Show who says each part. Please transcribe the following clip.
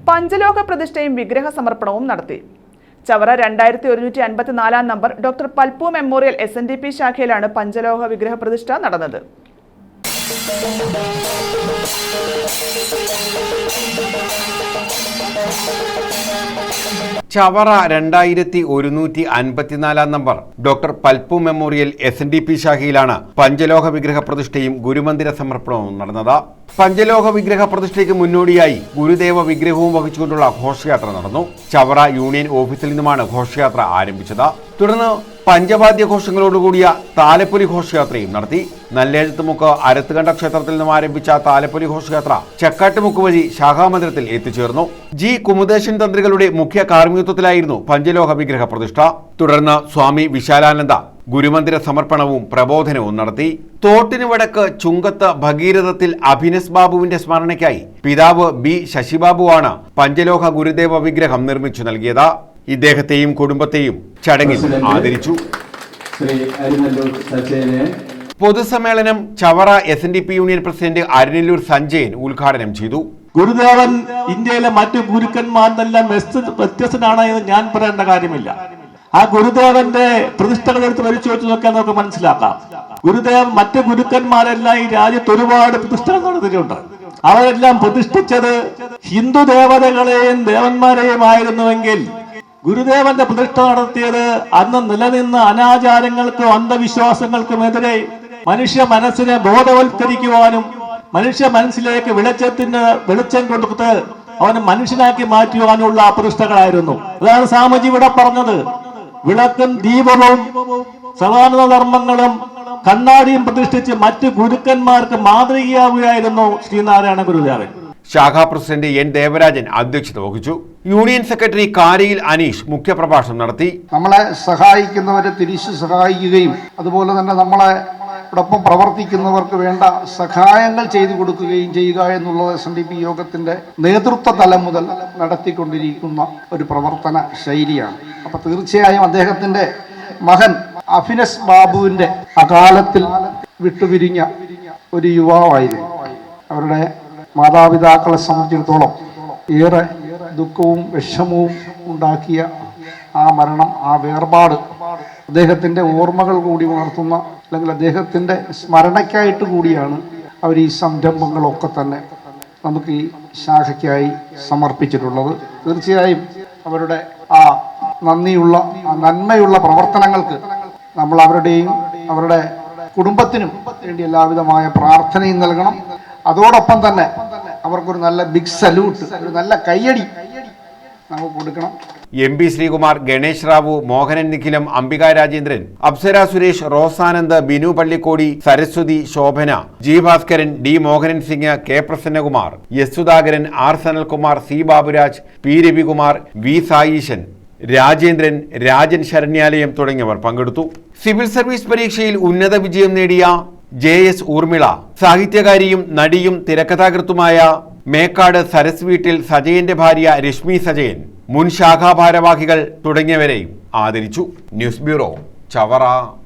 Speaker 1: പഞ്ചലോക പ്രതിഷ്ഠയും വിഗ്രഹ സമർപ്പണവും നടത്തി. Chavara 2154 number doctor Palpu memorial SNDP ശാഖയിലാണ് പഞ്ചലോഹ വിഗ്രഹ പ്രതിഷ്ഠ നടന്നത്.
Speaker 2: Chavara 2154 number doctor Palpu memorial SNDP ശാഖയിലാണ് പഞ്ചലോഹ വിഗ്രഹ പ്രതിഷ്ഠയും ഗുരുമന്ദിര സമർപ്പണവും നടന്നത്. പഞ്ചലോഹ വിഗ്രഹ പ്രതിഷ്ഠയ്ക്ക് മുന്നോടിയായി ഗുരുദേവ വിഗ്രഹവും വഹിച്ചുകൊണ്ടുള്ള ഘോഷയാത്ര നടന്നു. ചവറ യൂണിയൻ ഓഫീസിൽ നിന്നുമാണ് ഘോഷയാത്ര ആരംഭിച്ചത്. തുടർന്ന് പഞ്ചവാദ്യഘോഷങ്ങളോടുകൂടിയ താലപ്പൊലി ഘോഷയാത്രയും നടത്തി. നല്ലേഴത്തുമുക്ക് അരത്തുകണ്ട ക്ഷേത്രത്തിൽ നിന്നും ആരംഭിച്ച താലപ്പൊലി ഘോഷയാത്ര ചക്കാട്ടുമുക്ക് വഴി ശാഖാമന്ദിരത്തിൽ എത്തിച്ചേർന്നു. ജി കുമുദേശൻ തന്ത്രികളുടെ മുഖ്യ കാർമ്മികത്വത്തിലായിരുന്നു പഞ്ചലോഹ വിഗ്രഹ പ്രതിഷ്ഠ. തുടർന്ന് സ്വാമി വിശാലാനന്ദ ഗുരുമന്ദിര സമർപ്പണവും പ്രബോധനവും നടത്തി. തോട്ടിന് വടക്ക് ചുങ്കത്ത് ഭഗീരഥത്തിൽ അഭിനസ് ബാബുവിന്റെ സ്മരണയ്ക്കായി പിതാവ് B ശശിബാബുവാണ് പഞ്ചലോഹ ഗുരുദേവ വിഗ്രഹം നിർമ്മിച്ചു നൽകിയത്. ഇദ്ദേഹത്തെയും കുടുംബത്തെയും ചടങ്ങിൽ ആദരിച്ചു. പൊതുസമ്മേളനം Chavara SNDP union president Arinellur Sanjayan ഉദ്ഘാടനം ചെയ്തു.
Speaker 3: ഗുരുദേവൻ ഇന്ത്യയിലെ മറ്റു ഗുരുക്കന്മാരെല്ലാം വ്യത്യസ്തനാണ് എന്ന് ഞാൻ പറയേണ്ട കാര്യമില്ല. ആ ഗുരുദേവന്റെ പ്രതിഷ്ഠകൾ എടുത്ത് പരിശോധിച്ച് നോക്കാൻ നമുക്ക് മനസ്സിലാക്കാം. ഗുരുദേവൻ മറ്റു ഗുരുക്കന്മാരെല്ലാം ഈ രാജ്യത്ത് ഒരുപാട് പ്രതിഷ്ഠകൾ നടത്തിയിട്ടുണ്ട്. അവരെല്ലാം പ്രതിഷ്ഠിച്ചത് ഹിന്ദു ദേവതകളെയും ദേവന്മാരെയും ആയിരുന്നുവെങ്കിൽ ഗുരുദേവന്റെ പ്രതിഷ്ഠ നടത്തിയത് അന്ന് നിലനിന്ന അനാചാരങ്ങൾക്കും അന്ധവിശ്വാസങ്ങൾക്കുമെതിരെ മനുഷ്യ മനസ്സിനെ ബോധവൽക്കരിക്കുവാനും മനുഷ്യ മനസ്സിലേക്ക് വെളിച്ചം കൊടുത്ത് അവനെ മനുഷ്യനാക്കി മാറ്റുവാനുള്ള പ്രതിഷ്ഠകളായിരുന്നു. അതാണ് സ്വാമിജി ഇവിടെ പറഞ്ഞത്. വിളക്കും ദീപവും സനാതന ധർമ്മങ്ങളും കണ്ണാടിയും പ്രതിഷ്ഠിച്ച് മറ്റു ഗുരുക്കന്മാർക്ക് മാതൃകയാവുകയായിരുന്നു ശ്രീനാരായണ ഗുരുദേവൻ.
Speaker 2: ശാഖാ പ്രസിഡന്റ് N ദേവരാജൻ അധ്യക്ഷത വഹിച്ചു. യൂണിയൻ സെക്രട്ടറി കാരയിൽ അനീഷ് മുഖ്യപ്രഭാഷണം നടത്തി.
Speaker 4: നമ്മളെ സഹായിക്കുന്നവരെ തിരിച്ചു സഹായിക്കുകയും അതുപോലെ തന്നെ നമ്മളോടൊപ്പം പ്രവർത്തിക്കുന്നവർക്ക് വേണ്ട സഹായങ്ങൾ ചെയ്തു കൊടുക്കുകയും ചെയ്യുക എന്നുള്ളത് SNDP യോഗത്തിന്റെ നേതൃത്വ തലം മുതൽ നടത്തിക്കൊണ്ടിരിക്കുന്ന ഒരു പ്രവർത്തന ശൈലിയാണ്. അപ്പൊ തീർച്ചയായും അദ്ദേഹത്തിന്റെ മകൻ അഭിനസ് ബാബുവിന്റെ അകാലത്തിൽ വിട്ടുപിരിഞ്ഞ ഒരു യുവാവായിരുന്നു. അവരുടെ മാതാപിതാക്കളെ സംബന്ധിച്ചിടത്തോളം ഏറെ ദുഃഖവും വിഷമവും ഉണ്ടാക്കിയ ആ മരണം, ആ വേർപാട് അദ്ദേഹത്തിൻ്റെ ഓർമ്മകൾ കൂടി ഉണർത്തുന്ന, അല്ലെങ്കിൽ അദ്ദേഹത്തിൻ്റെ സ്മരണയ്ക്കായിട്ട് കൂടിയാണ് അവർ ഈ സംരംഭങ്ങളൊക്കെ തന്നെ നമുക്ക് ഈ ശാഖയ്ക്കായി സമർപ്പിച്ചിട്ടുള്ളത്. തീർച്ചയായും അവരുടെ ആ നന്ദിയുള്ള, ആ നന്മയുള്ള പ്രവർത്തനങ്ങൾക്ക് നമ്മൾ അവരുടെയും അവരുടെ കുടുംബത്തിനും വേണ്ടി എല്ലാവിധമായ പ്രാർത്ഥനയും നൽകണം. അതോടൊപ്പം തന്നെ അവർക്കൊരു നല്ല ബിഗ് സല്യൂട്ട്, ഒരു നല്ല കയ്യടി നമുക്ക് കൊടുക്കണം.
Speaker 2: MP Sreekumar, Ganesh Rao, Mohanan നിഖിലം, Ambika Rajendran, Apsara Suresh, Rosanand, Binu പള്ളിക്കോടി, Saraswati, Shobhana, G Bhaskaran, D Mohanan Singh, K Prasannakumar, S Sudhakaran, R Sanalkumar, C Baburaj, P Ravikumar, V സായീശൻ, Rajendran, Rajan ശരണ്യാലയം തുടങ്ങിയവർ പങ്കെടുത്തു. സിവിൽ സർവീസ് പരീക്ഷയിൽ ഉന്നത വിജയം നേടിയ JS ഊർമിള, സാഹിത്യകാരിയും നടിയും തിരക്കഥാകൃത്തുമായ മേക്കാട് സരസ് വീട്ടിൽ സജയന്റെ ഭാര്യ രശ്മി സജയൻ, മുൻ ശാഖാ ഭാരവാഹികൾ തുടങ്ങിയവരെയും ആദരിച്ചു. News bureau, Chavara.